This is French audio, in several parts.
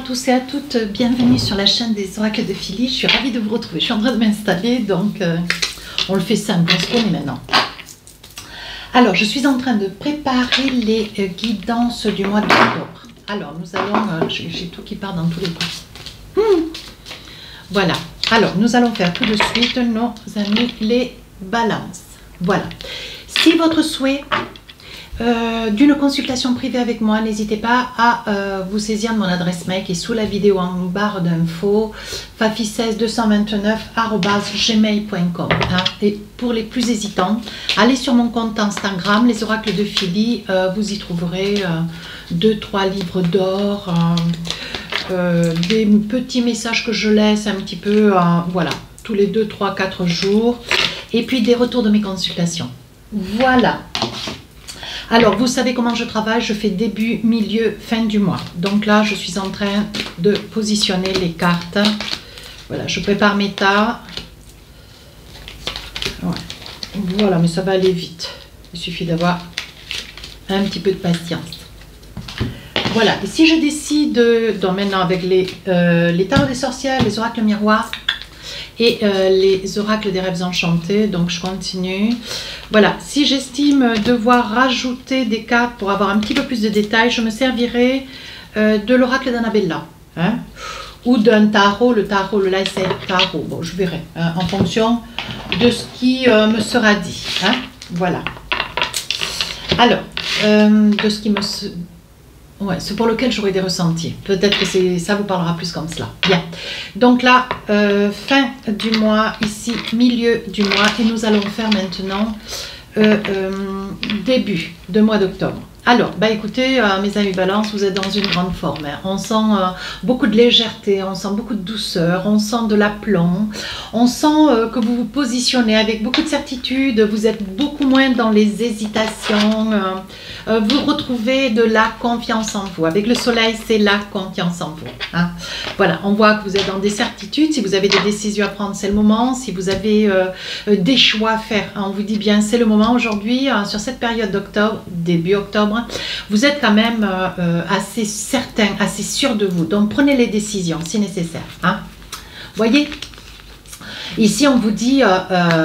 tous et à toutes, bienvenue sur la chaîne des oracles de Philly. Je suis ravie de vous retrouver. Je suis en train de m'installer, donc on le fait simple, on se connaît maintenant. Alors, je suis en train de préparer les guidances du mois d'octobre. Alors, nous allons, j'ai tout qui part dans tous les coups. Voilà. Alors, nous allons faire tout de suite nos amis les balances. Voilà. Si votre souhait d'une consultation privée avec moi, n'hésitez pas à vous saisir de mon adresse mail qui est sous la vidéo en barre d'infos, fafi16 229@gmail.com. Et pour les plus hésitants, allez sur mon compte Instagram, les oracles de Philly, vous y trouverez 2-3 livres d'or, des petits messages que je laisse un petit peu, voilà, tous les 2, 3, 4 jours, et puis des retours de mes consultations. Voilà. Alors, vous savez comment je travaille, je fais début, milieu, fin du mois. Donc là, je suis en train de positionner les cartes. Voilà, je prépare mes tas. Ouais. Voilà, mais ça va aller vite. Il suffit d'avoir un petit peu de patience. Voilà, et si je décide, donc maintenant avec les tarots des sorcières, les oracles miroirs et les oracles des rêves enchantés, donc je continue. Voilà, si j'estime devoir rajouter des cartes pour avoir un petit peu plus de détails, je me servirai de l'oracle d'Annabella, hein, ou d'un tarot, le Lifestyle Tarot. Bon, je verrai, hein, en fonction de ce qui me sera dit. Hein, voilà. Alors, de ce qui me... Ouais, c'est pour lequel j'aurai des ressentis. Peut-être que ça vous parlera plus comme cela. Bien. Donc là, fin du mois, ici, milieu du mois. Et nous allons faire maintenant début de mois d'octobre. Alors, bah écoutez, mes amis balance, vous êtes dans une grande forme. Hein. On sent beaucoup de légèreté, on sent beaucoup de douceur, on sent de l'aplomb, on sent que vous vous positionnez avec beaucoup de certitude, vous êtes beaucoup moins dans les hésitations, vous retrouvez de la confiance en vous. Avec le soleil, c'est la confiance en vous. Hein. Voilà, on voit que vous êtes dans des certitudes. Si vous avez des décisions à prendre, c'est le moment. Si vous avez des choix à faire, on vous dit bien, c'est le moment aujourd'hui, sur cette période d'octobre, début octobre, vous êtes quand même assez certain, assez sûr de vous. Donc, prenez les décisions si nécessaire. Hein. Voyez ? Ici, on vous dit,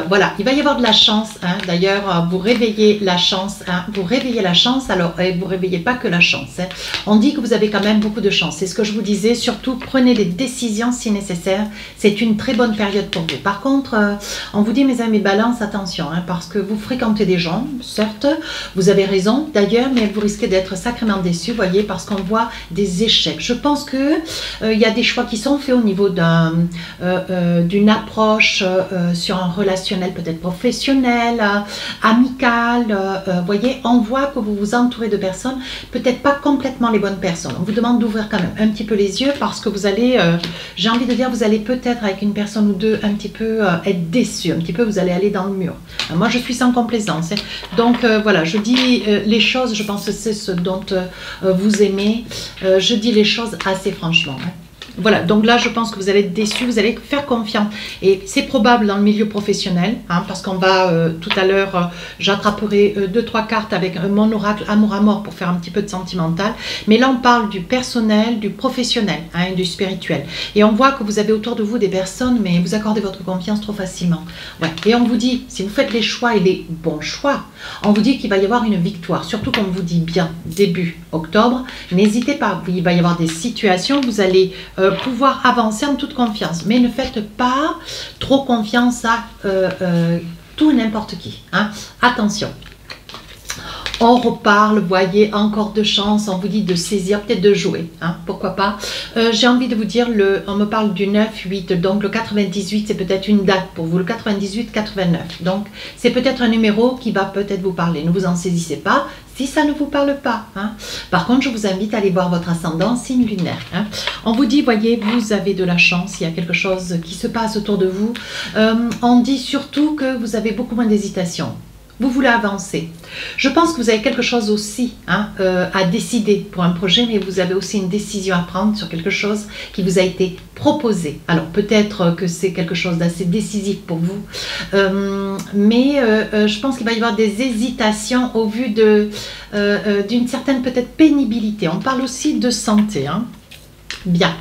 voilà, il va y avoir de la chance. Hein. D'ailleurs, vous réveillez la chance. Hein. Vous réveillez la chance, alors, et vous ne réveillez pas que la chance. Hein. On dit que vous avez quand même beaucoup de chance. C'est ce que je vous disais. Surtout, prenez des décisions si nécessaire. C'est une très bonne période pour vous. Par contre, on vous dit, mes amis balance, attention, hein, parce que vous fréquentez des gens, certes, vous avez raison d'ailleurs, mais vous risquez d'être sacrément déçus, voyez, parce qu'on voit des échecs. Je pense que il y a des choix qui sont faits au niveau d'une approche, sur un relationnel peut-être professionnel, amical, voyez, on voit que vous vous entourez de personnes, peut-être pas complètement les bonnes personnes. On vous demande d'ouvrir quand même un petit peu les yeux parce que vous allez, j'ai envie de dire, vous allez peut-être avec une personne ou deux un petit peu être déçu, un petit peu vous allez aller dans le mur. Moi je suis sans complaisance, hein. Donc voilà, je dis les choses, je pense que c'est ce dont vous aimez, je dis les choses assez franchement, hein. Voilà, donc là je pense que vous allez être déçus, vous allez faire confiance et c'est probable dans le milieu professionnel, hein, parce qu'on va tout à l'heure, j'attraperai 2-3 cartes avec mon oracle amour à mort pour faire un petit peu de sentimental, mais là on parle du personnel, du professionnel, hein, du spirituel, et on voit que vous avez autour de vous des personnes, mais vous accordez votre confiance trop facilement. Ouais. Et on vous dit, si vous faites les choix et les bons choix, on vous dit qu'il va y avoir une victoire, surtout comme vous dit bien, début octobre, n'hésitez pas, il va y avoir des situations, vous allez pouvoir avancer en toute confiance, mais ne faites pas trop confiance à tout et n'importe qui, hein. Attention, on reparle, voyez, encore de chance, on vous dit de saisir, peut-être de jouer, hein, pourquoi pas. J'ai envie de vous dire, on me parle du 9-8, donc le 98 c'est peut-être une date pour vous, le 98-89, donc c'est peut-être un numéro qui va peut-être vous parler, ne vous en saisissez pas si ça ne vous parle pas, hein. Par contre je vous invite à aller voir votre ascendant signe lunaire, hein. On vous dit, voyez, vous avez de la chance, il y a quelque chose qui se passe autour de vous, on dit surtout que vous avez beaucoup moins d'hésitation. Vous voulez avancer. Je pense que vous avez quelque chose aussi, hein, à décider pour un projet, mais vous avez aussi une décision à prendre sur quelque chose qui vous a été proposé. Alors peut-être que c'est quelque chose d'assez décisif pour vous, mais je pense qu'il va y avoir des hésitations au vu d'une certaine peut-être pénibilité. On parle aussi de santé, hein. Bien.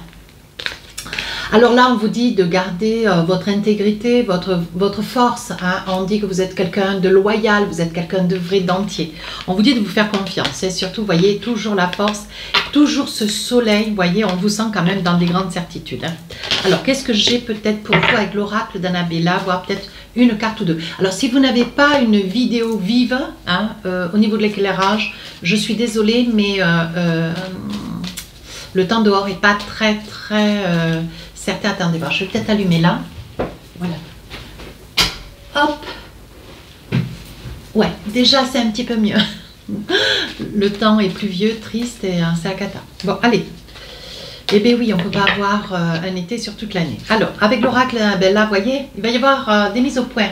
Alors là, on vous dit de garder votre intégrité, votre force. Hein. On dit que vous êtes quelqu'un de loyal, vous êtes quelqu'un de vrai, d'entier. On vous dit de vous faire confiance. Et surtout, vous voyez, toujours la force, toujours ce soleil. Vous voyez, on vous sent quand même dans des grandes certitudes. Hein. Alors, qu'est-ce que j'ai peut-être pour vous avec l'oracle d'Annabella, voire peut-être une carte ou deux. Alors, si vous n'avez pas une vidéo vive hein, au niveau de l'éclairage, je suis désolée, mais le temps dehors n'est pas très certain. Attendez voir, je vais peut-être allumer là. Voilà. Hop. Ouais, déjà c'est un petit peu mieux. Le temps est pluvieux, triste et c'est la cata. Bon, allez. Eh bien oui, on ne peut pas avoir un été sur toute l'année. Alors, avec l'oracle d'Annabella, vous voyez, il va y avoir des mises au point.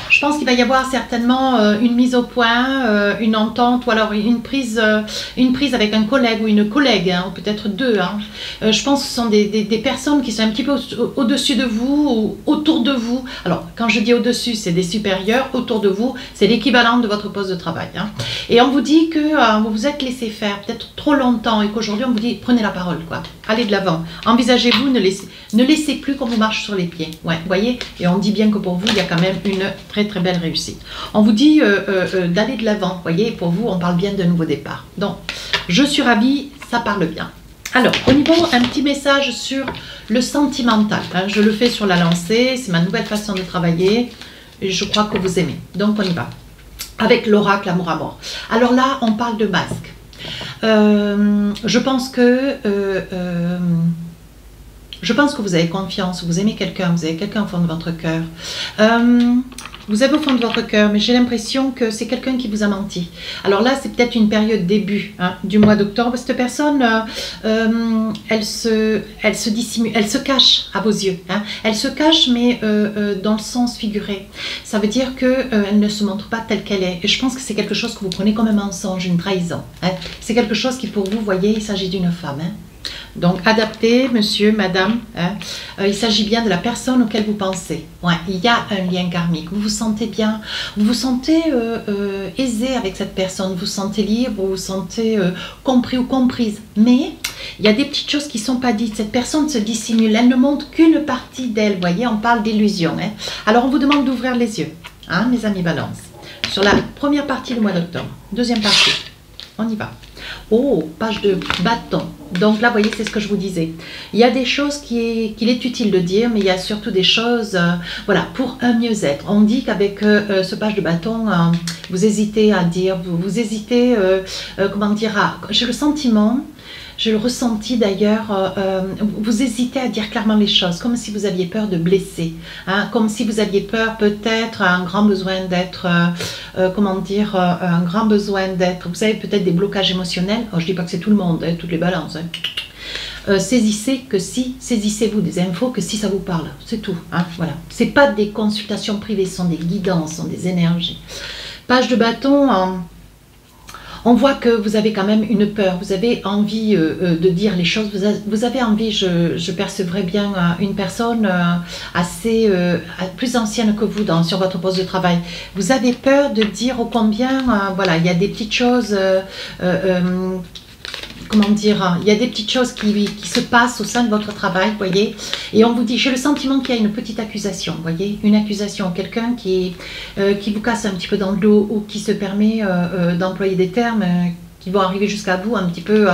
Je pense qu'il va y avoir certainement une mise au point, une entente ou alors une prise avec un collègue ou une collègue, hein, ou peut-être deux. Hein. Je pense que ce sont des personnes qui sont un petit peu au-dessus de vous ou autour de vous. Alors, quand je dis au-dessus, c'est des supérieurs. Autour de vous, c'est l'équivalent de votre poste de travail. Hein. Et on vous dit que vous vous êtes laissé faire peut-être trop longtemps et qu'aujourd'hui, on vous dit, prenez la parole, quoi. Allez de l'avant. Envisagez-vous, ne laissez plus qu'on vous marche sur les pieds. Ouais, vous voyez. Et on dit bien que pour vous, il y a quand même une très belle réussite. On vous dit d'aller de l'avant. Vous voyez, pour vous, on parle bien d'un nouveau départ. Donc, je suis ravie, ça parle bien. Alors, au niveau, un petit message sur le sentimental. Hein, je le fais sur la lancée, c'est ma nouvelle façon de travailler. Et je crois que vous aimez. Donc, on y va. Avec l'oracle amour à mort. Alors là, on parle de masque. Je pense que vous avez confiance, vous aimez quelqu'un, vous avez quelqu'un au fond de votre cœur. Vous avez au fond de votre cœur, mais j'ai l'impression que c'est quelqu'un qui vous a menti. Alors là, c'est peut-être une période début hein, du mois d'octobre. Cette personne, elle se dissimule, elle se cache à vos yeux. Hein. Elle se cache, mais dans le sens figuré. Ça veut dire qu'elle ne se montre pas telle qu'elle est. Et je pense que c'est quelque chose que vous prenez comme un mensonge, une trahison. Hein. C'est quelque chose qui, pour vous, voyez, il s'agit d'une femme. Hein. Donc, adapté, monsieur, madame, hein, il s'agit bien de la personne auquel vous pensez. Ouais, il y a un lien karmique. Vous vous sentez bien, vous vous sentez aisé avec cette personne, vous vous sentez libre, vous vous sentez compris ou comprise. Mais il y a des petites choses qui ne sont pas dites. Cette personne se dissimule, elle ne montre qu'une partie d'elle. Vous voyez, on parle d'illusion. Hein. Alors, on vous demande d'ouvrir les yeux, hein, mes amis balance. Sur la première partie du mois d'octobre. Deuxième partie, on y va. Oh, page de bâton. Donc là, vous voyez, c'est ce que je vous disais. Il y a des choses qu'il est utile de dire, mais il y a surtout des choses, voilà, pour un mieux-être. On dit qu'avec ce page de bâton, vous hésitez à dire, vous hésitez, comment dire, j'ai le sentiment, j'ai le ressenti d'ailleurs, vous hésitez à dire clairement les choses, comme si vous aviez peur de blesser, hein, comme si vous aviez peur peut-être, un grand besoin d'être, comment dire, un grand besoin d'être, vous savez, peut-être des blocages émotionnels. Oh, je ne dis pas que c'est tout le monde, hein, toutes les balances. Hein. Saisissez-vous des infos que si ça vous parle, c'est tout. Hein, voilà. Ce n'est pas des consultations privées, ce sont des guidances, ce sont des énergies. Page de bâton, on voit que vous avez quand même une peur, vous avez envie de dire les choses, vous avez envie, je percevrais bien une personne assez plus ancienne que vous sur votre poste de travail. Vous avez peur de dire ô combien, voilà, il y a des petites choses, comment dire, il y a des petites choses qui se passent au sein de votre travail, vous voyez, et on vous dit, j'ai le sentiment qu'il y a une petite accusation, vous voyez, une accusation, quelqu'un qui vous casse un petit peu dans le dos ou qui se permet d'employer des termes qui vont arriver jusqu'à vous un petit peu,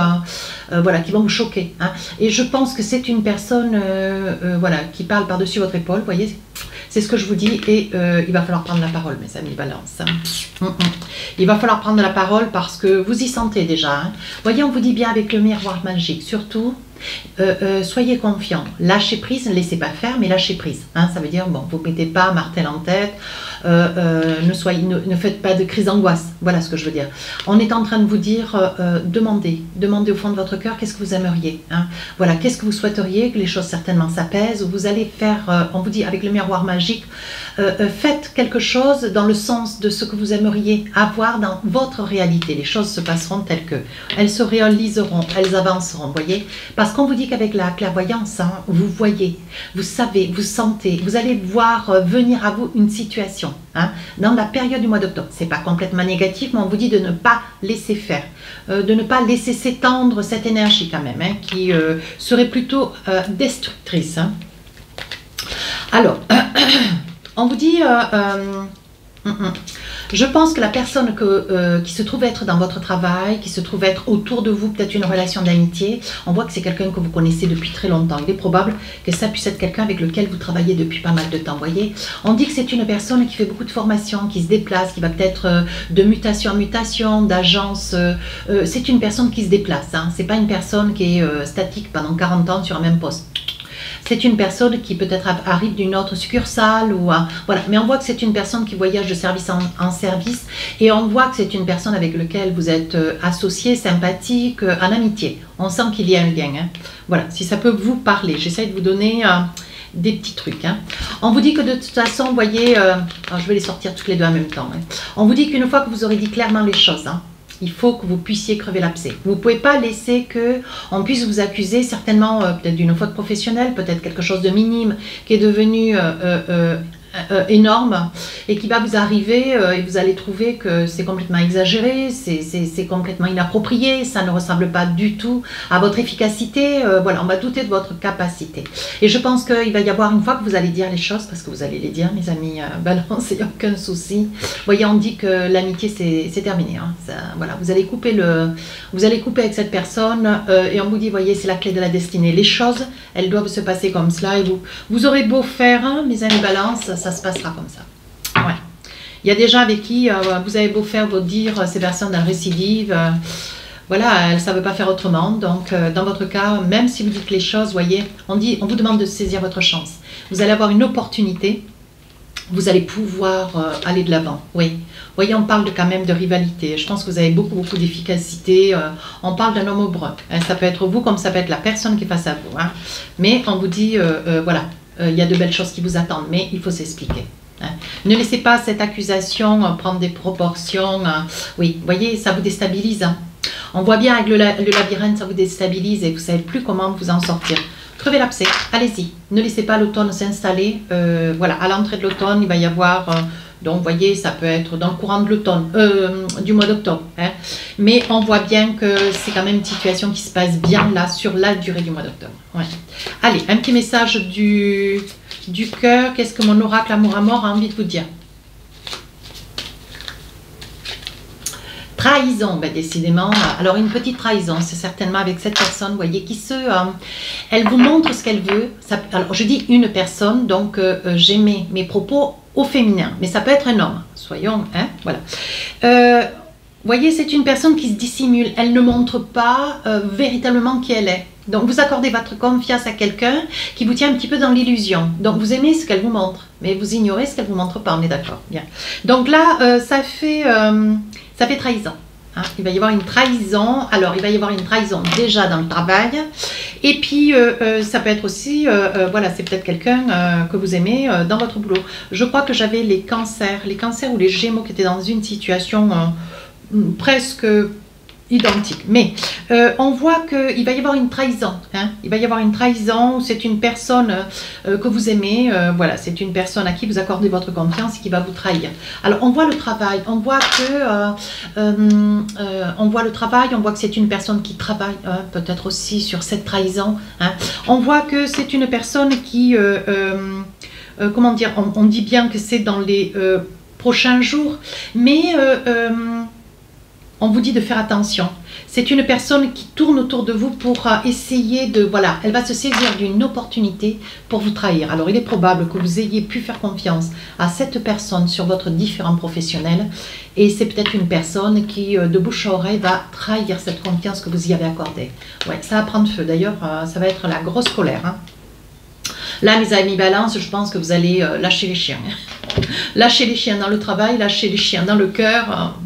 voilà, qui vont vous choquer. Hein. Et je pense que c'est une personne, voilà, qui parle par-dessus votre épaule, vous voyez. C'est ce que je vous dis et il va falloir prendre la parole, mes amis balance. Il va falloir prendre la parole parce que vous y sentez déjà. Hein. Voyez, on vous dit bien avec le miroir magique, surtout, soyez confiants. Lâchez prise, ne laissez pas faire, mais lâchez prise. Hein. Ça veut dire, bon, vous ne mettez pas martel en tête, ne faites pas de crise d'angoisse. Voilà ce que je veux dire. On est en train de vous dire, demandez au fond de votre cœur qu'est-ce que vous aimeriez. Hein. Voilà, qu'est-ce que vous souhaiteriez, que les choses certainement s'apaisent, ou vous allez faire, on vous dit avec le miroir magique, énergique. Faites quelque chose dans le sens de ce que vous aimeriez avoir dans votre réalité. Les choses se passeront telles que. Elles se réaliseront, elles avanceront, voyez. Parce qu'on vous dit qu'avec la clairvoyance, hein, vous voyez, vous savez, vous sentez, vous allez voir venir à vous une situation. Hein, dans la période du mois d'octobre. C'est pas complètement négatif, mais on vous dit de ne pas laisser faire, de ne pas laisser s'étendre cette énergie quand même, hein, qui serait plutôt destructrice. Hein. Alors, on vous dit, je pense que la personne qui se trouve être dans votre travail, qui se trouve être autour de vous, peut-être une relation d'amitié, on voit que c'est quelqu'un que vous connaissez depuis très longtemps. Il est probable que ça puisse être quelqu'un avec lequel vous travaillez depuis pas mal de temps, voyez. On dit que c'est une personne qui fait beaucoup de formations, qui se déplace, qui va peut-être de mutation en mutation, d'agence. C'est une personne qui se déplace, hein. C'est pas une personne qui est statique pendant 40 ans sur un même poste. C'est une personne qui peut-être arrive d'une autre succursale ou voilà. Mais on voit que c'est une personne qui voyage de service en service et on voit que c'est une personne avec laquelle vous êtes associé, sympathique, en amitié. On sent qu'il y a un lien. Hein. Voilà, si ça peut vous parler, j'essaie de vous donner des petits trucs. Hein. On vous dit que de toute façon, vous voyez, alors je vais les sortir toutes les deux en même temps. Hein. On vous dit qu'une fois que vous aurez dit clairement les choses, hein, il faut que vous puissiez crever l'abcès. Vous ne pouvez pas laisser qu'on puisse vous accuser, certainement peut-être d'une faute professionnelle, peut-être quelque chose de minime qui est devenu énorme et qui va vous arriver et vous allez trouver que c'est complètement exagéré, c'est complètement inapproprié, ça ne ressemble pas du tout à votre efficacité. Voilà, on va douter de votre capacité. Et je pense qu'il va y avoir une fois que vous allez dire les choses, parce que vous allez les dire, mes amis, balance, il n'y a aucun souci. Vous voyez, on dit que l'amitié c'est terminé. Hein. Ça, voilà, vous allez couper avec cette personne et on vous dit, voyez, c'est la clé de la destinée. Les choses, elles doivent se passer comme cela et vous aurez beau faire, hein, mes amis balance, ça se passera comme ça. Ouais. Il y a des gens avec qui vous avez beau faire, beau dire, ces personnes en récidive, voilà, elles ne savent pas faire autrement. Donc, dans votre cas, même si vous dites les choses, voyez, on vous demande de saisir votre chance. Vous allez avoir une opportunité, vous allez pouvoir aller de l'avant. Oui. Vous voyez, on parle quand même de rivalité. Je pense que vous avez beaucoup d'efficacité. On parle d'un homme brun. Hein, ça peut être vous comme ça peut être la personne qui est face à vous. Hein. Mais on vous dit, voilà, il y a de belles choses qui vous attendent, mais il faut s'expliquer. Hein. Ne laissez pas cette accusation prendre des proportions. Oui, vous voyez, ça vous déstabilise. Hein. On voit bien avec le labyrinthe, ça vous déstabilise et vous ne savez plus comment vous en sortir. Crevez l'abcès, allez-y. Ne laissez pas l'automne s'installer. Voilà, à l'entrée de l'automne, il va y avoir... donc, vous voyez, ça peut être dans le courant de l'automne, du mois d'octobre. Hein. Mais on voit bien que c'est quand même une situation qui se passe bien là, sur la durée du mois d'octobre. Ouais. Allez, un petit message du cœur. Qu'est-ce que mon oracle amour à mort a envie de vous dire? Trahison, ben décidément. Alors, une petite trahison, c'est certainement avec cette personne, vous voyez, qui elle vous montre ce qu'elle veut. Ça, alors, je dis une personne, donc j'ai mes propos au féminin, mais ça peut être un homme, soyons, hein, voilà. Vous voyez, c'est une personne qui se dissimule, elle ne montre pas véritablement qui elle est. Donc, vous accordez votre confiance à quelqu'un qui vous tient un petit peu dans l'illusion. Donc, vous aimez ce qu'elle vous montre, mais vous ignorez ce qu'elle vous montre pas, on est d'accord, bien. Donc là, ça fait trahison. Hein. Il va y avoir une trahison. Alors, il va y avoir une trahison déjà dans le travail. Et puis, ça peut être aussi, voilà, c'est peut-être quelqu'un que vous aimez dans votre boulot. Je crois que j'avais les cancers ou les gémeaux qui étaient dans une situation presque identique. Mais on voit qu'il va y avoir une trahison. Hein. Il va y avoir une trahison, c'est une personne que vous aimez, voilà, c'est une personne à qui vous accordez votre confiance et qui va vous trahir. Alors on voit le travail, on voit que c'est une personne qui travaille, hein, peut-être aussi sur cette trahison. Hein. On voit que c'est une personne qui, comment dire, on dit bien que c'est dans les prochains jours, mais on vous dit de faire attention. C'est une personne qui tourne autour de vous pour essayer de... Voilà, elle va se saisir d'une opportunité pour vous trahir. Alors, il est probable que vous ayez pu faire confiance à cette personne sur votre différent professionnel. Et c'est peut-être une personne qui, de bouche à oreille, va trahir cette confiance que vous y avez accordée. Ouais, ça va prendre feu. D'ailleurs, ça va être la grosse colère. Hein. Là, mes amis balance, je pense que vous allez lâcher les chiens. Lâcher les chiens dans le travail, lâcher les chiens dans le cœur...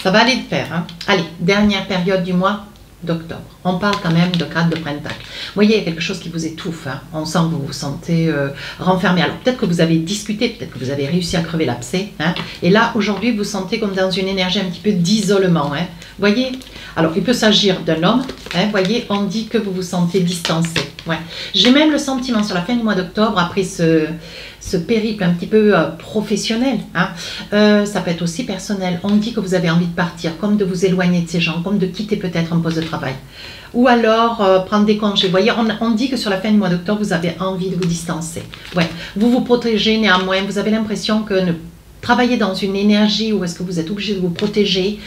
Ça va aller de pair. Hein. Allez, dernière période du mois. d'octobre. On parle quand même de 4 de pentacle. Vous voyez, il y a quelque chose qui vous étouffe. Hein. On sent que vous vous sentez renfermé. Alors peut-être que vous avez discuté, peut-être que vous avez réussi à crever l'abcès. Hein. Et là, aujourd'hui, vous vous sentez comme dans une énergie un petit peu d'isolement. Hein. Vous voyez? Alors, il peut s'agir d'un homme. Hein. Vous voyez, on dit que vous vous sentez distancé. Ouais. J'ai même le sentiment sur la fin du mois d'octobre, après ce périple un petit peu professionnel, hein, ça peut être aussi personnel. On dit que vous avez envie de partir, comme de vous éloigner de ces gens, comme de quitter peut-être un poste de travail. Ou alors prendre des congés. Vous voyez, on dit que sur la fin du mois d'octobre, vous avez envie de vous distancer. Ouais. Vous vous protégez néanmoins, vous avez l'impression que travailler dans une énergie où est-ce que vous êtes obligé de vous protéger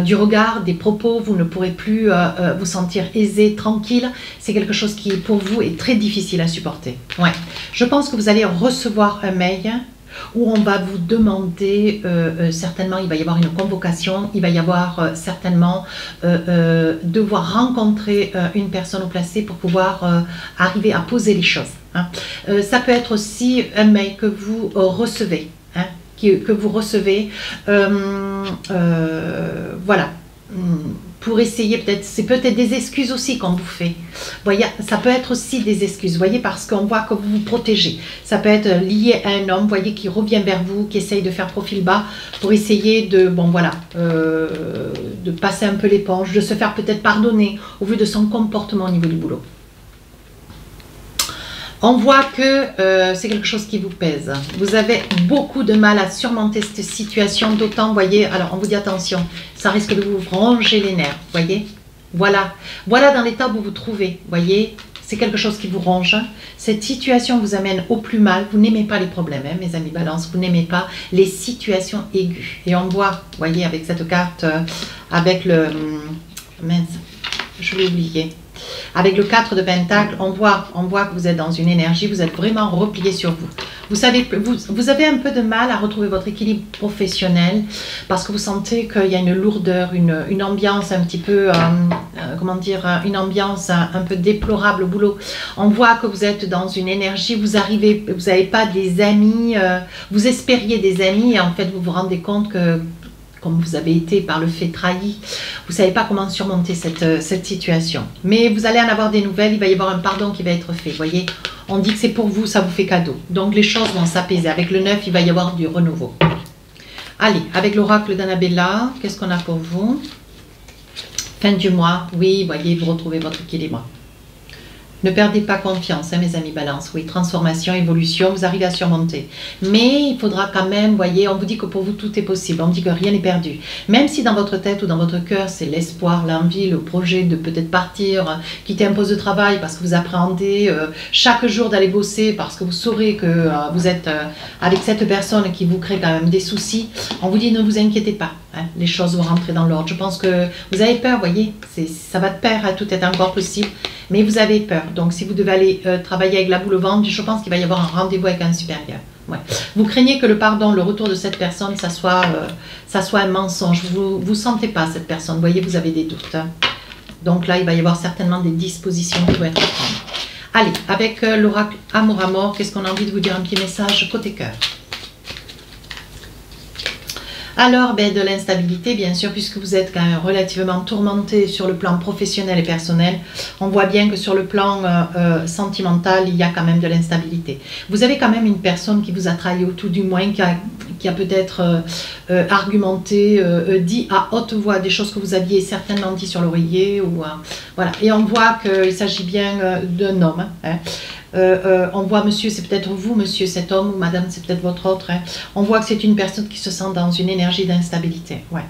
du regard, des propos, vous ne pourrez plus vous sentir aisé, tranquille. C'est quelque chose qui pour vous est très difficile à supporter. Ouais. Je pense que vous allez recevoir un mail où on va vous demander, certainement il va y avoir une convocation, il va y avoir certainement devoir rencontrer une personne au placé pour pouvoir arriver à poser les choses. Hein. Ça peut être aussi un mail que vous recevez. Hein, que vous recevez, voilà, pour essayer peut-être, c'est peut-être des excuses aussi qu'on vous fait. Voyez, ça peut être aussi des excuses, voyez, parce qu'on voit que vous vous protégez. Ça peut être lié à un homme, voyez, qui revient vers vous, qui essaye de faire profil bas pour essayer de, bon voilà, de passer un peu l'éponge, de se faire peut-être pardonner au vu de son comportement au niveau du boulot. On voit que c'est quelque chose qui vous pèse. Vous avez beaucoup de mal à surmonter cette situation, d'autant, voyez, alors on vous dit attention, ça risque de vous ronger les nerfs, voyez. Voilà, voilà dans l'état où vous vous trouvez, voyez, c'est quelque chose qui vous ronge. Cette situation vous amène au plus mal, vous n'aimez pas les problèmes, hein, mes amis balance, vous n'aimez pas les situations aiguës. Et on voit, voyez, avec cette carte, avec le... mince, je l'ai oublié. Avec le 4 de pentacle, on voit que vous êtes dans une énergie, vous êtes vraiment replié sur vous. Vous savez, vous avez un peu de mal à retrouver votre équilibre professionnel parce que vous sentez qu'il y a une lourdeur, une ambiance un petit peu, comment dire, une ambiance un peu déplorable au boulot. On voit que vous êtes dans une énergie, vous n'avez pas des amis, vous espériez des amis et en fait vous vous rendez compte que comme vous avez été par le fait trahi, vous ne savez pas comment surmonter cette situation. Mais vous allez en avoir des nouvelles, il va y avoir un pardon qui va être fait, voyez. On dit que c'est pour vous, ça vous fait cadeau. Donc les choses vont s'apaiser. Avec le 9, il va y avoir du renouveau. Allez, avec l'oracle d'Annabella, qu'est-ce qu'on a pour vous? Fin du mois, oui, voyez, vous retrouvez votre équilibre. Ne perdez pas confiance, hein, mes amis balance. Oui, transformation, évolution, vous arrivez à surmonter. Mais il faudra quand même, voyez, on vous dit que pour vous tout est possible. On dit que rien n'est perdu. Même si dans votre tête ou dans votre cœur, c'est l'espoir, l'envie, le projet de peut-être partir, quitter un poste de travail parce que vous appréhendez chaque jour d'aller bosser parce que vous saurez que vous êtes avec cette personne qui vous crée quand même des soucis. On vous dit ne vous inquiétez pas. Hein, les choses vont rentrer dans l'ordre. Je pense que vous avez peur, voyez. Ça va de pair, hein, tout est encore possible. Mais vous avez peur. Donc, si vous devez aller travailler avec la boule au ventre, je pense qu'il va y avoir un rendez-vous avec un supérieur. Ouais. Vous craignez que le pardon, le retour de cette personne, ça soit un mensonge. Vous ne sentez pas cette personne. Vous voyez, vous avez des doutes. Hein. Donc là, il va y avoir certainement des dispositions qui vont être à prendre. Allez, avec l'oracle Amour à mort, qu'est-ce qu'on a envie de vous dire? Un petit message côté cœur. Alors, ben, de l'instabilité, bien sûr, puisque vous êtes quand même relativement tourmenté sur le plan professionnel et personnel. On voit bien que sur le plan sentimental, il y a quand même de l'instabilité. Vous avez quand même une personne qui vous a trahi, ou tout du moins qui a peut-être argumenté, dit à haute voix des choses que vous aviez certainement dit sur l'oreiller. Voilà. Et on voit qu'il s'agit bien d'un homme. Hein. On voit monsieur, c'est peut-être vous, monsieur, cet homme, ou madame, c'est peut-être votre autre. Hein. On voit que c'est une personne qui se sent dans une énergie d'instabilité. Ouais.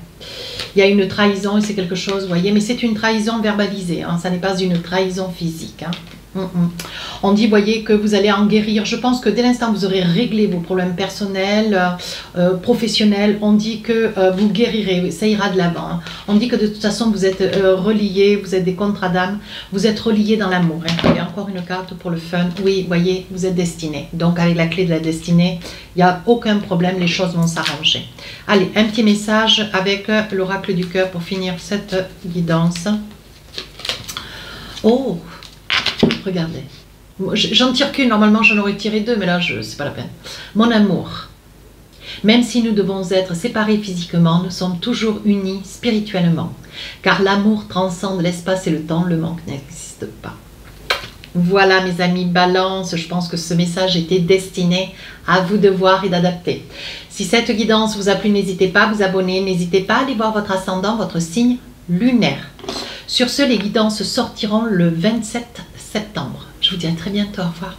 Il y a une trahison et c'est quelque chose, vous voyez, mais c'est une trahison verbalisée, hein, ça n'est pas une trahison physique. Hein. On dit, voyez, que vous allez en guérir. Je pense que dès l'instant où vous aurez réglé vos problèmes personnels, professionnels, on dit que vous guérirez, ça ira de l'avant. Hein. On dit que de toute façon, vous êtes reliés, vous êtes des contrats d'âme, vous êtes reliés dans l'amour. Hein. Il y a encore une carte pour le fun. Oui, voyez, vous êtes destinés. Donc, avec la clé de la destinée, il n'y a aucun problème, les choses vont s'arranger. Allez, un petit message avec l'oracle du cœur pour finir cette guidance. Oh! Regardez, j'en tire qu'une, normalement j'en aurais tiré deux, mais là c'est pas la peine. Mon amour, Même si nous devons être séparés physiquement, nous sommes toujours unis spirituellement. Car l'amour transcende l'espace et le temps, le manque n'existe pas. Voilà mes amis Balance, je pense que ce message était destiné à vous de voir et d'adapter. Si cette guidance vous a plu, n'hésitez pas à vous abonner, n'hésitez pas à aller voir votre ascendant, votre signe lunaire. Sur ce, les guidances sortiront le 27 septembre. Je vous dis à très bientôt, au revoir.